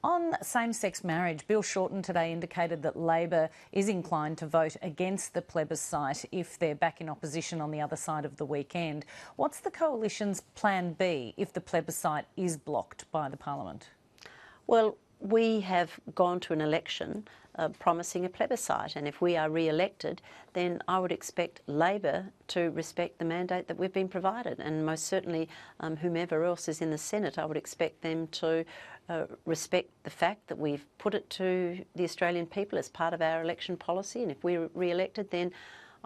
On same-sex marriage, Bill Shorten today indicated that Labor is inclined to vote against the plebiscite if they're back in opposition on the other side of the weekend. What's the Coalition's plan B if the plebiscite is blocked by the Parliament? Well, we have gone to an election promising a plebiscite, and if we are re-elected, then I would expect Labor to respect the mandate that we've been provided, and most certainly whomever else is in the Senate, I would expect them to respect the fact that we've put it to the Australian people as part of our election policy, and if we're re-elected, then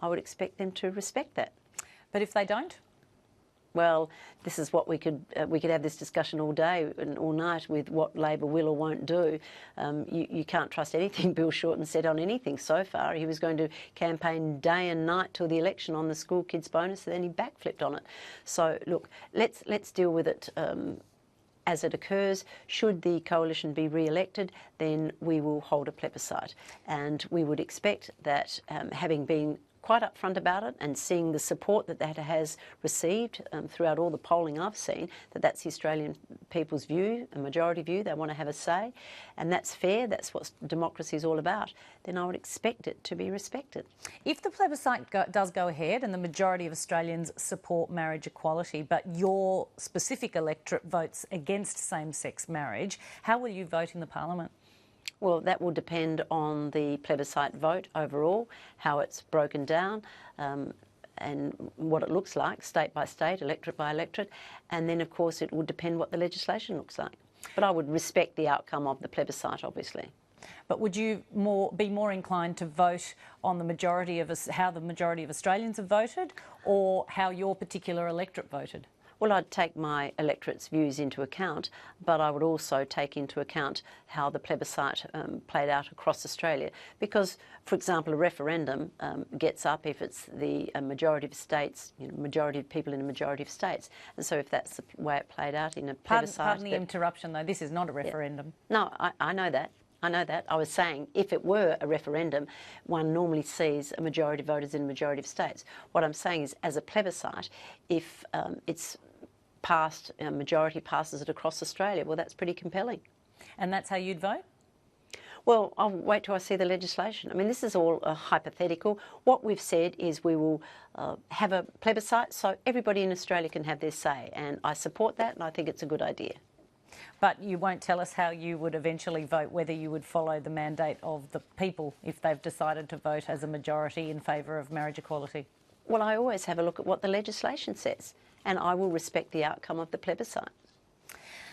I would expect them to respect that. But if they don't? Well, this is what we could have this discussion all day and all night with what Labor will or won't do. You can't trust anything Bill Shorten said on anything so far. He was going to campaign day and night till the election on the school kids bonus, and then he backflipped on it. So look, let's deal with it as it occurs. Should the Coalition be re-elected, then we will hold a plebiscite, and we would expect that, having been quite upfront about it and seeing the support that that has received throughout all the polling I've seen, that that's the Australian people's view, a majority view. They want to have a say, and that's fair. That's what democracy is all about. Then I would expect it to be respected. If the plebiscite does go ahead and the majority of Australians support marriage equality, but your specific electorate votes against same-sex marriage, how will you vote in the Parliament? Well, that will depend on the plebiscite vote overall, how it's broken down, and what it looks like, state by state, electorate by electorate, and then, of course, it will depend what the legislation looks like. But I would respect the outcome of the plebiscite, obviously. But would you be more inclined to vote on the majority of how the majority of Australians have voted, or how your particular electorate voted? Well, I'd take my electorate's views into account, but I would also take into account how the plebiscite played out across Australia. Because, for example, a referendum gets up if it's the majority of states, majority of people in a majority of states. And so if that's the way it played out in a plebiscite... Pardon the interruption, though. This is not a referendum. Yeah. No, I know that. I know that. I was saying if it were a referendum, one normally sees a majority of voters in a majority of states. What I'm saying is, as a plebiscite, if it's passed, a majority passes it across Australia, well, that's pretty compelling. And that's how you'd vote? Well, I'll wait till I see the legislation. I mean, this is all hypothetical. What we've said is we will have a plebiscite so everybody in Australia can have their say, and I support that, and I think it's a good idea. But you won't tell us how you would eventually vote, whether you would follow the mandate of the people if they've decided to vote as a majority in favour of marriage equality? Well, I always have a look at what the legislation says, and I will respect the outcome of the plebiscite.